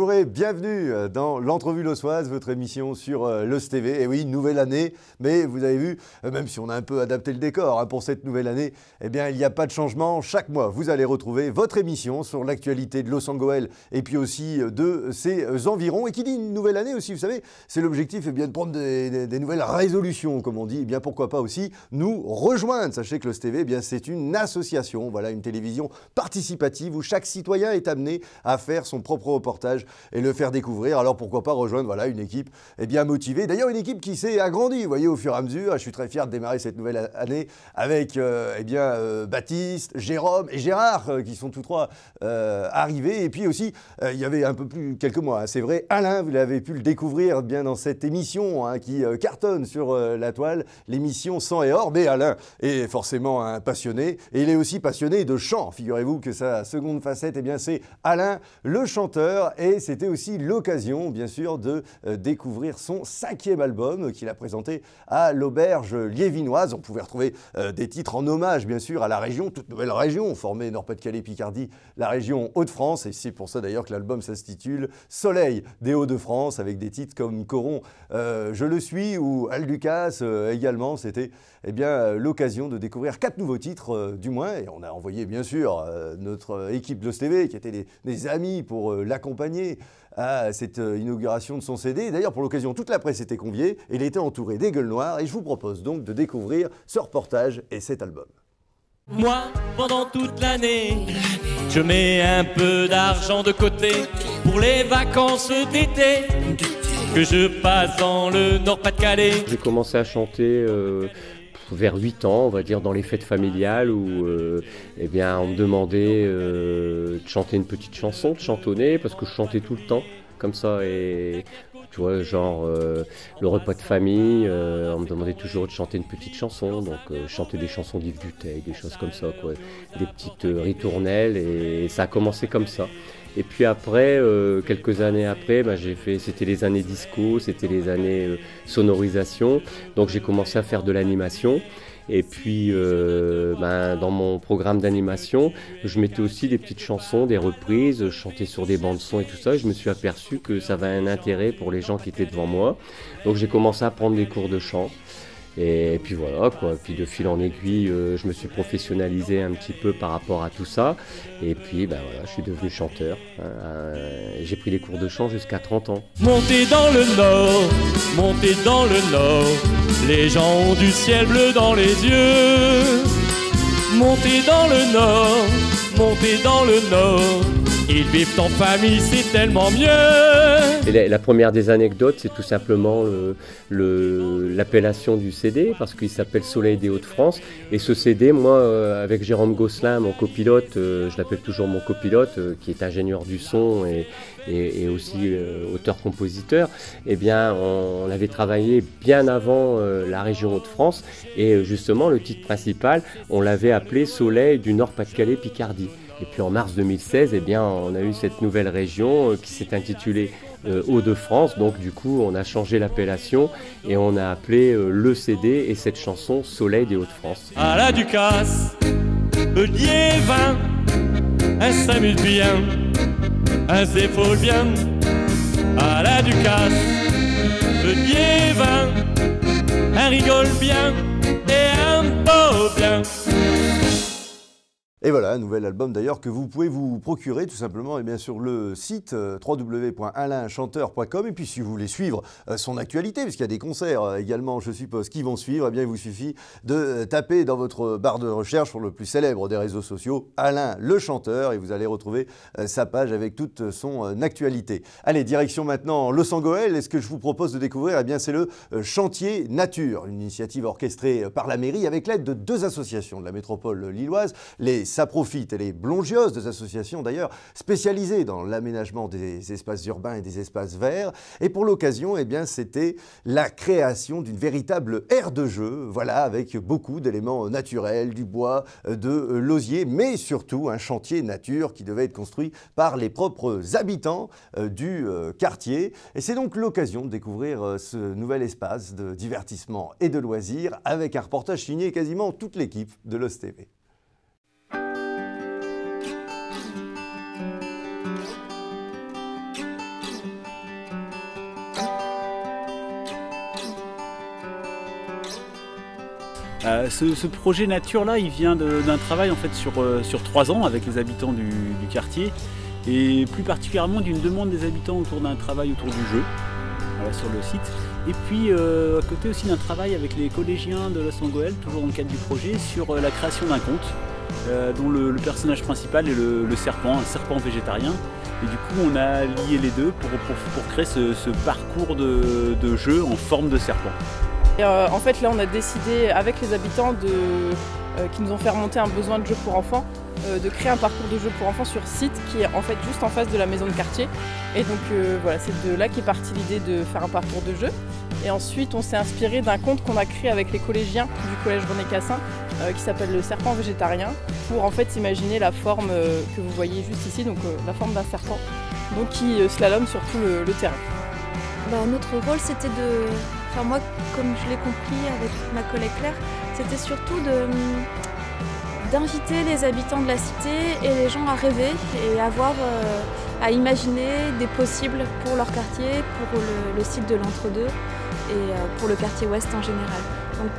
Bonjour et bienvenue dans l'entrevue lossoise, votre émission sur l'Os TV. Et oui, nouvelle année, mais vous avez vu, même si on a un peu adapté le décor pour cette nouvelle année, eh bien il n'y a pas de changement. Chaque mois, vous allez retrouver votre émission sur l'actualité de Los-Angeles et puis aussi de ses environs. Et qui dit une nouvelle année aussi, vous savez, c'est l'objectif de prendre des nouvelles résolutions, comme on dit. Et bien pourquoi pas aussi nous rejoindre. Sachez que l'Os TV, c'est une association, voilà, une télévision participative où chaque citoyen est amené à faire son propre reportage et le faire découvrir. Alors pourquoi pas rejoindre voilà, une équipe motivée. D'ailleurs, une équipe qui s'est agrandie, vous voyez, au fur et à mesure. Je suis très fier de démarrer cette nouvelle année avec Baptiste, Jérôme et Gérard qui sont tous trois arrivés. Et puis aussi, il y avait un peu plus quelques mois, c'est vrai, Alain, vous l'avez pu le découvrir bien dans cette émission qui cartonne sur la toile, l'émission Sang et Or. Mais Alain est forcément un passionné et il est aussi passionné de chant. Figurez-vous que sa seconde facette, c'est Alain le chanteur, et c'était aussi l'occasion bien sûr de découvrir son 5e album qu'il a présenté à l'Auberge Liévinoise. On pouvait retrouver des titres en hommage bien sûr à la région, toute nouvelle région formée Nord-Pas-de-Calais-Picardie, la région Hauts-de-France, et c'est pour ça d'ailleurs que l'album s'intitule Soleil des Hauts-de-France, avec des titres comme Coron, Je le suis, ou Alducas également. C'était l'occasion de découvrir 4 nouveaux titres du moins, et on a envoyé bien sûr notre équipe de l'Os TV qui était des amis pour l'accompagner à cette inauguration de son CD. D'ailleurs, pour l'occasion, toute la presse était conviée et il était entouré des gueules noires, et je vous propose donc de découvrir ce reportage et cet album. Moi, pendant toute l'année, je mets un peu d'argent de côté pour les vacances d'été que je passe dans le Nord-Pas-de-Calais. J'ai commencé à chanter vers 8 ans, on va dire, dans les fêtes familiales où on me demandait de chanter une petite chanson, de chantonner, parce que je chantais tout le temps, comme ça, et tu vois, genre le repas de famille, on me demandait toujours de chanter une petite chanson, donc chanter des chansons d'Yves Duteil, des choses comme ça, quoi, des petites ritournelles, et ça a commencé comme ça. Et puis après, quelques années après, c'était les années disco, c'était les années sonorisation. Donc j'ai commencé à faire de l'animation. Et puis dans mon programme d'animation, je mettais aussi des petites chansons, des reprises, je chantais sur des bandes son et tout ça. Et je me suis aperçu que ça avait un intérêt pour les gens qui étaient devant moi. Donc j'ai commencé à prendre des cours de chant. Et puis voilà, quoi. Puis de fil en aiguille, je me suis professionnalisé un petit peu par rapport à tout ça. Et puis voilà, je suis devenu chanteur. J'ai pris des cours de chant jusqu'à 30 ans. Montez dans le Nord, montez dans le Nord, les gens ont du ciel bleu dans les yeux. Montez dans le Nord, montez dans le Nord, ils vivent en famille, c'est tellement mieux. Et la première des anecdotes, c'est tout simplement l'appellation du CD, parce qu'il s'appelle Soleil des Hauts-de-France. Et ce CD, moi, avec Jérôme Gosselin, mon copilote, je l'appelle toujours mon copilote, qui est ingénieur du son et aussi auteur-compositeur, on avait travaillé bien avant la région Hauts-de-France. Et justement, le titre principal, on l'avait appelé Soleil du Nord-Pas-de-Calais-Picardie. Et puis en mars 2016, on a eu cette nouvelle région qui s'est intitulée Hauts-de-France. Donc du coup, on a changé l'appellation et on a appelé le CD et cette chanson Soleil des Hauts-de-France. À la Ducasse, le Liévin, un s'amuse bien, un s'éfoule bien. À la Ducasse, le Liévin, un rigole bien et un beau bien. Et voilà, un nouvel album d'ailleurs que vous pouvez vous procurer tout simplement sur le site www.alainchanteur.com. Et puis si vous voulez suivre son actualité, puisqu'il y a des concerts également, je suppose, qui vont suivre, il vous suffit de taper dans votre barre de recherche pour le plus célèbre des réseaux sociaux, Alain le chanteur, et vous allez retrouver sa page avec toute son actualité. Allez, direction maintenant Los-Angeles. Et ce que je vous propose de découvrir, c'est le Chantier Nature, une initiative orchestrée par la mairie avec l'aide de 2 associations de la métropole lilloise, les Ça Profite et les Blongios, 2 associations d'ailleurs spécialisées dans l'aménagement des espaces urbains et des espaces verts. Et pour l'occasion, c'était la création d'une véritable aire de jeu, voilà, avec beaucoup d'éléments naturels, du bois, de l'osier, mais surtout un chantier nature qui devait être construit par les propres habitants du quartier. Et c'est donc l'occasion de découvrir ce nouvel espace de divertissement et de loisirs avec un reportage signé quasiment toute l'équipe de l'Os TV. Ce projet nature là, il vient d'un travail en fait sur 3 ans avec les habitants du quartier et plus particulièrement d'une demande des habitants autour d'un travail autour du jeu, voilà, sur le site. Et puis à côté aussi d'un travail avec les collégiens de Los toujours dans le cadre du projet, sur la création d'un conte dont le personnage principal est le serpent, un serpent végétarien. Et du coup on a lié les deux pour créer ce parcours de jeu en forme de serpent. Et en fait là on a décidé avec les habitants qui nous ont fait remonter un besoin de jeu pour enfants, de créer un parcours de jeu pour enfants sur site qui est en fait juste en face de la maison de quartier. Et donc voilà, c'est de là qu'est partie l'idée de faire un parcours de jeu. Et ensuite on s'est inspiré d'un conte qu'on a créé avec les collégiens du collège René Cassin qui s'appelle le serpent végétarien, pour en fait imaginer la forme que vous voyez juste ici, donc la forme d'un serpent, donc qui slalome sur tout le terrain. Notre rôle c'était enfin moi comme je l'ai compris avec ma collègue Claire, c'était surtout d'inviter les habitants de la cité et les gens à rêver et à imaginer des possibles pour leur quartier, pour le site de l'Entre-deux et pour le quartier ouest en général. Donc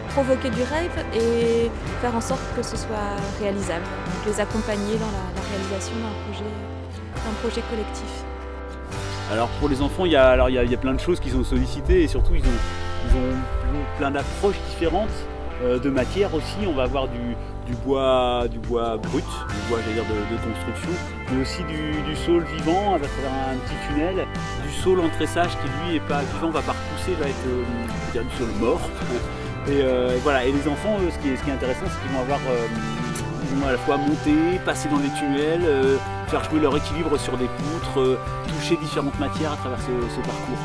provoquer du rêve et faire en sorte que ce soit réalisable. Donc les accompagner dans la réalisation d'un projet collectif. Alors pour les enfants, il y a plein de choses qu'ils ont sollicitées et surtout ils ont plein d'approches différentes de matières aussi. On va avoir du bois brut, du bois j'allais dire de construction, mais aussi du saule vivant à travers un petit tunnel, du saule en tressage qui lui est pas vivant, va pas repousser, va être du saule mort. Et voilà. Et les enfants, ce qui est intéressant, c'est qu'ils vont avoir ils vont à la fois monter, passer dans des tunnels, faire jouer leur équilibre sur des poutres, toucher différentes matières à travers ce parcours.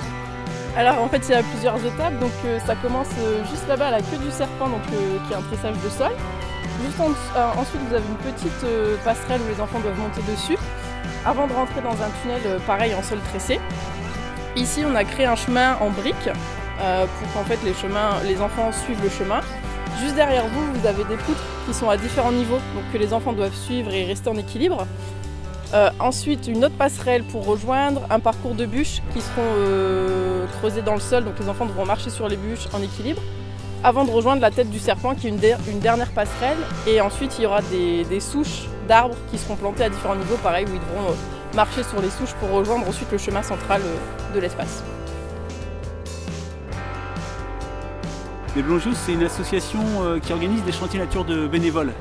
Alors en fait il y a plusieurs étapes, donc ça commence juste là-bas à la queue du serpent, donc, qui est un tressage de sol. Juste ensuite vous avez une petite passerelle où les enfants doivent monter dessus, avant de rentrer dans un tunnel pareil en sol tressé. Ici on a créé un chemin en briques pour qu'en fait les enfants suivent le chemin. Juste derrière vous, vous avez des poutres qui sont à différents niveaux, donc que les enfants doivent suivre et rester en équilibre. Ensuite, une autre passerelle pour rejoindre un parcours de bûches qui seront creusées dans le sol, donc les enfants devront marcher sur les bûches en équilibre, avant de rejoindre la tête du serpent qui est une dernière passerelle. Et ensuite, il y aura des souches d'arbres qui seront plantées à différents niveaux, pareil, où ils devront marcher sur les souches pour rejoindre ensuite le chemin central de l'espace. Les Blongios, c'est une association qui organise des chantiers nature de bénévoles.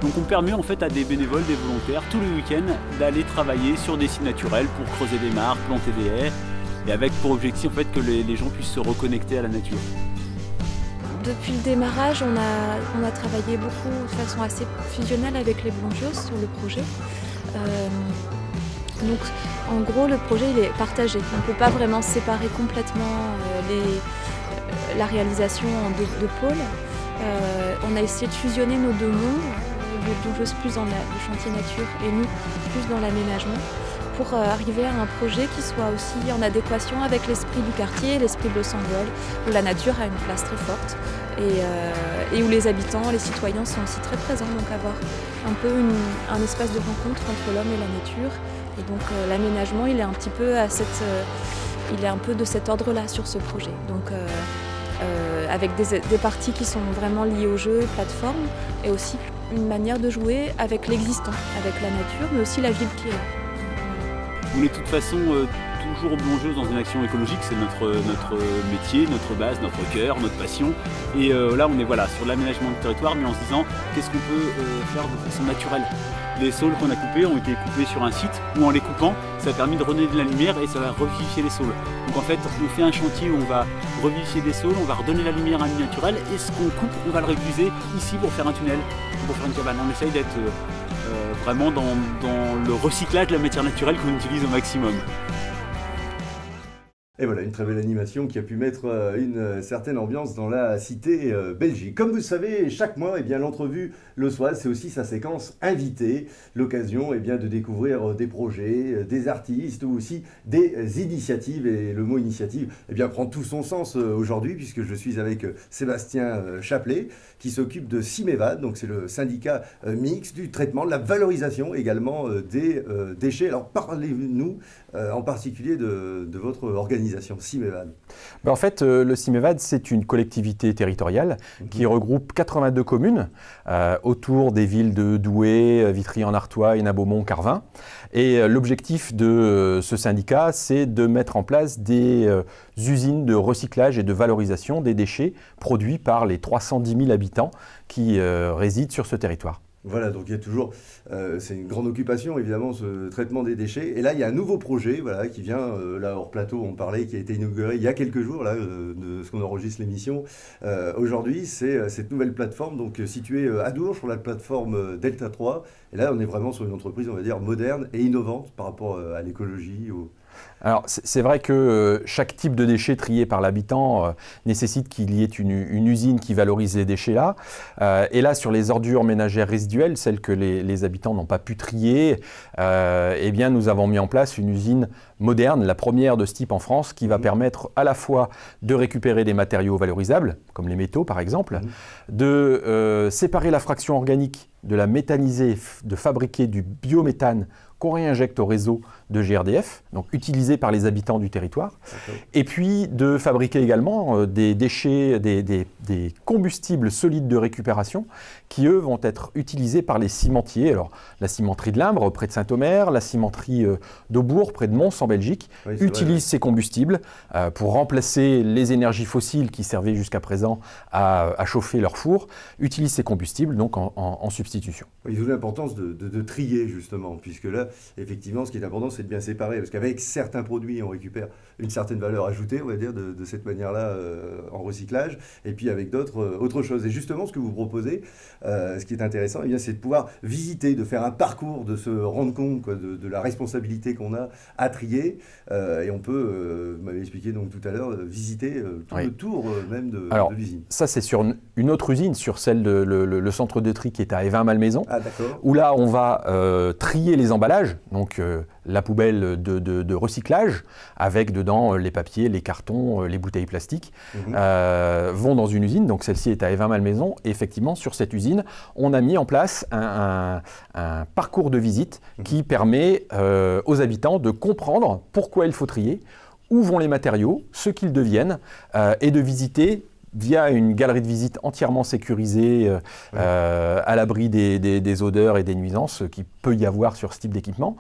Donc on permet en fait à des bénévoles, des volontaires, tous les week-ends d'aller travailler sur des sites naturels pour creuser des mares, planter des haies, et avec pour objectif en fait que les gens puissent se reconnecter à la nature. Depuis le démarrage, on a travaillé beaucoup de façon assez fusionnelle avec les Blongios sur le projet. Donc en gros le projet il est partagé, on ne peut pas vraiment séparer complètement la réalisation en deux pôles. On a essayé de fusionner nos deux mondes, les Blongios plus dans le chantier nature et nous plus dans l'aménagement, pour arriver à un projet qui soit aussi en adéquation avec l'esprit du quartier, l'esprit de Los Angeles, où la nature a une place très forte et où les habitants, les citoyens sont aussi très présents, donc avoir un peu un espace de rencontre entre l'homme et la nature. Et donc l'aménagement il est un petit peu il est un peu de cet ordre-là sur ce projet. Donc avec des parties qui sont vraiment liées au jeu, plateforme, et aussi une manière de jouer avec l'existant, avec la nature, mais aussi la ville qui est là. On est de toute façon toujours Blongios dans une action écologique, c'est notre métier, notre base, notre cœur, notre passion. Et là on est sur l'aménagement du territoire, mais en se disant qu'est-ce qu'on peut faire de façon naturelle. Les saules qu'on a coupés ont été coupés sur un site où en les coupant, ça a permis de redonner de la lumière et ça va revivifier les saules. Donc en fait, on fait un chantier où on va revivifier des saules, on va redonner la lumière à un milieu naturel et ce qu'on coupe, on va le réutiliser ici pour faire un tunnel, pour faire une cabane. On essaye d'être vraiment dans le recyclage de la matière naturelle qu'on utilise au maximum. Et voilà, une très belle animation qui a pu mettre une certaine ambiance dans la cité Belgique. Comme vous le savez, chaque mois, l'entrevue Lossoise, c'est aussi sa séquence invitée. L'occasion de découvrir des projets, des artistes ou aussi des initiatives. Et le mot initiative prend tout son sens aujourd'hui puisque je suis avec Sébastien Chaplet qui s'occupe de Cimevad. Donc c'est le syndicat mixte du traitement, de la valorisation également des déchets. Alors parlez-nous en particulier de votre organisation. organisation, CIMEVAD? En fait, le CIMEVAD, c'est une collectivité territoriale qui regroupe 82 communes autour des villes de Douai, Vitry-en-Artois, Hénin-Beaumont, Carvin. Et l'objectif de ce syndicat, c'est de mettre en place des usines de recyclage et de valorisation des déchets produits par les 310 000 habitants qui résident sur ce territoire. Voilà, donc il y a toujours, c'est une grande occupation évidemment, ce traitement des déchets. Et là, il y a un nouveau projet voilà, qui vient, là hors plateau, on parlait, qui a été inauguré il y a quelques jours, là, de ce qu'on enregistre l'émission. Aujourd'hui, c'est cette nouvelle plateforme, donc située à Dourges, sur la plateforme Delta 3. Et là, on est vraiment sur une entreprise, on va dire, moderne et innovante par rapport à l'écologie. Alors, c'est vrai que chaque type de déchet trié par l'habitant nécessite qu'il y ait une usine qui valorise les déchets là. Et là, sur les ordures ménagères résiduelles, celles que les habitants n'ont pas pu trier, eh bien, nous avons mis en place une usine moderne, la première de ce type en France, qui va permettre à la fois de récupérer des matériaux valorisables, comme les métaux par exemple, de séparer la fraction organique, de la méthaniser, de fabriquer du biométhane qu'on réinjecte au réseau de GRDF, donc utilisé par les habitants du territoire, et puis de fabriquer également des déchets, des combustibles solides de récupération qui, eux, vont être utilisés par les cimentiers. Alors, la cimenterie de Limbre, près de Saint-Omer, la cimenterie d'Aubourg, près de Mons, en Belgique, utilisent ces combustibles pour remplacer les énergies fossiles qui servaient jusqu'à présent à chauffer leur four, utilisent ces combustibles donc en substitution. Oui, d'où l'importance de trier, justement, puisque là, effectivement, ce qui est important, c'est de bien séparer, parce qu'avec certains produits, on récupère une certaine valeur ajoutée, on va dire, de cette manière-là, en recyclage, et puis avec d'autres, autre chose. Et justement, ce que vous proposez, ce qui est intéressant, eh bien, c'est de pouvoir visiter, de faire un parcours, de se rendre compte quoi, de la responsabilité qu'on a à trier, et on peut, vous m'avez expliqué donc tout à l'heure, visiter tout le tour même de l'usine. Ça, c'est sur une autre usine, sur celle de le centre de tri qui est à Évin-Malmaison, où là, on va trier les emballages, donc la poubelle de recyclage, avec dedans les papiers, les cartons, les bouteilles plastiques, vont dans une usine. Donc celle-ci est à Évin-Malmaison. Et effectivement, sur cette usine, on a mis en place un parcours de visite qui permet aux habitants de comprendre pourquoi il faut trier, où vont les matériaux, ce qu'ils deviennent, et de visiter via une galerie de visite entièrement sécurisée, à l'abri des odeurs et des nuisances qu'il peut y avoir sur ce type d'équipement,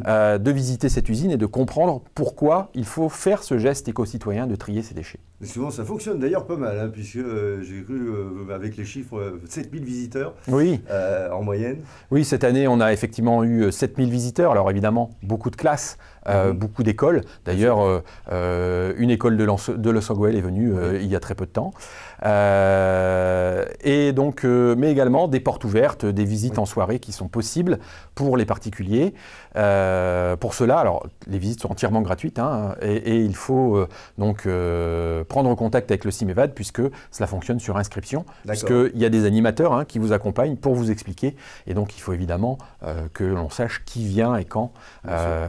de visiter cette usine et de comprendre pourquoi il faut faire ce geste éco-citoyen de trier ces déchets. Et souvent, ça fonctionne d'ailleurs pas mal, hein, puisque j'ai cru, avec les chiffres, 7000 visiteurs en moyenne. Oui, cette année, on a effectivement eu 7000 visiteurs. Alors évidemment, beaucoup de classes, beaucoup d'écoles. D'ailleurs, une école de Los Angeles est venue il y a très peu de temps. Et donc, mais également des portes ouvertes, des visites en soirée qui sont possibles pour les particuliers. Pour cela, alors les visites sont entièrement gratuites, hein, et il faut donc prendre contact avec le CIMEVAD puisque cela fonctionne sur inscription, puisqu'il y a des animateurs qui vous accompagnent pour vous expliquer. Et donc, il faut évidemment que l'on sache qui vient et quand,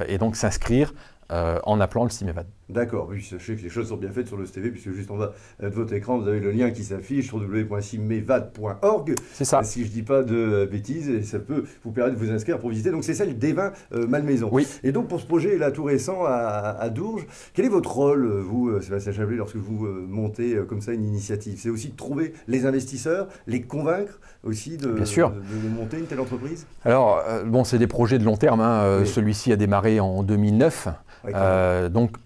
et donc s'inscrire en appelant le CIMEVAD. D'accord, oui, sachez que les choses sont bien faites sur le STV, puisque juste en bas de votre écran, vous avez le lien qui s'affiche sur www.cimevad.org. C'est ça. Si je ne dis pas de bêtises, et ça peut vous permettre de vous inscrire pour visiter. Donc c'est celle d'Évin-Malmaison. Oui. Et donc pour ce projet là tout récent à Dourges, quel est votre rôle, vous, Sébastien Chablé, lorsque vous montez comme ça une initiative? C'est aussi de trouver les investisseurs, les convaincre aussi de monter une telle entreprise? Alors, bon, c'est des projets de long terme. Celui-ci a démarré en 2009. Donc,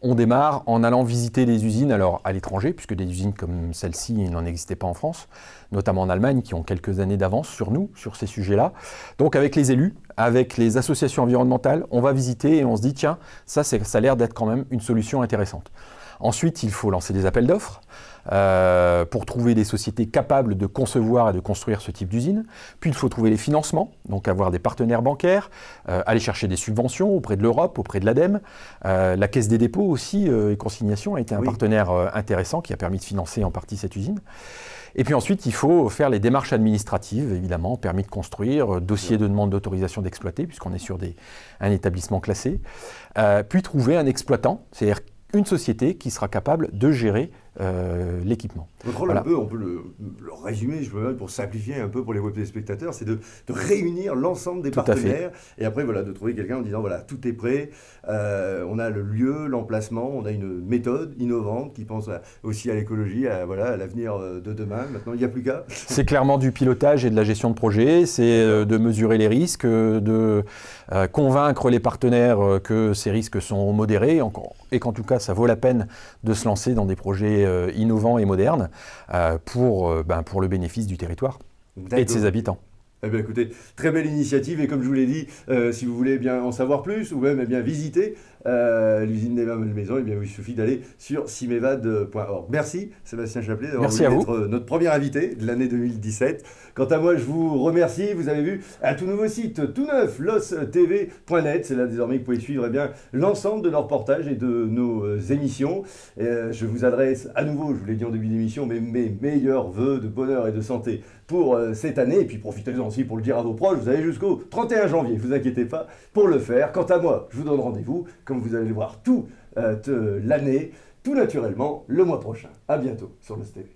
on démarre en allant visiter les usines à l'étranger, puisque des usines comme celle-ci n'en existaient pas en France, notamment en Allemagne, qui ont quelques années d'avance sur nous, sur ces sujets-là. Donc avec les élus, avec les associations environnementales, on va visiter et on se dit, tiens, ça a l'air d'être quand même une solution intéressante. Ensuite, il faut lancer des appels d'offres pour trouver des sociétés capables de concevoir et de construire ce type d'usine. Puis il faut trouver les financements, donc avoir des partenaires bancaires, aller chercher des subventions auprès de l'Europe, auprès de l'ADEME. La Caisse des dépôts aussi et consignation a été un partenaire intéressant qui a permis de financer en partie cette usine. Et puis ensuite, il faut faire les démarches administratives, évidemment, permis de construire, dossier de demande d'autorisation d'exploiter, puisqu'on est sur un établissement classé. Puis trouver un exploitant, c'est-à-dire une société qui sera capable de gérer l'équipement. Votre rôle, Voilà. on peut le résumer, pour simplifier un peu pour les web téléspectateurs, c'est de réunir l'ensemble des Tout à fait. partenaires et après voilà, de trouver quelqu'un en disant voilà, tout est prêt, on a le lieu, l'emplacement, on a une méthode innovante qui pense aussi à l'écologie, à l'avenir de demain. Maintenant, il n'y a plus qu'à. C'est clairement du pilotage et de la gestion de projet, c'est de mesurer les risques, de convaincre les partenaires que ces risques sont modérés et qu'en tout cas ça vaut la peine de se lancer dans des projets innovants et modernes pour le bénéfice du territoire et de ses habitants. Eh bien écoutez, très belle initiative et comme je vous l'ai dit, si vous voulez bien en savoir plus ou même visiter l'usine des Malmaison, eh bien il suffit d'aller sur simevad.org. Merci Sébastien Chaplet d'avoir voulu être notre premier invité de l'année 2017. Quant à moi, je vous remercie. Vous avez vu un tout nouveau site, tout neuf, lostv.net. C'est là désormais que vous pouvez suivre l'ensemble de nos reportages et de nos émissions. Je vous adresse à nouveau, je vous l'ai dit en début d'émission, mes meilleurs vœux de bonheur et de santé pour cette année. Et puis profitez-en aussi pour le dire à vos proches. Vous avez jusqu'au 31 janvier, ne vous inquiétez pas, pour le faire. Quant à moi, je vous donne rendez-vous, comme vous allez le voir, toute l'année, tout naturellement, le mois prochain. À bientôt sur LostTV.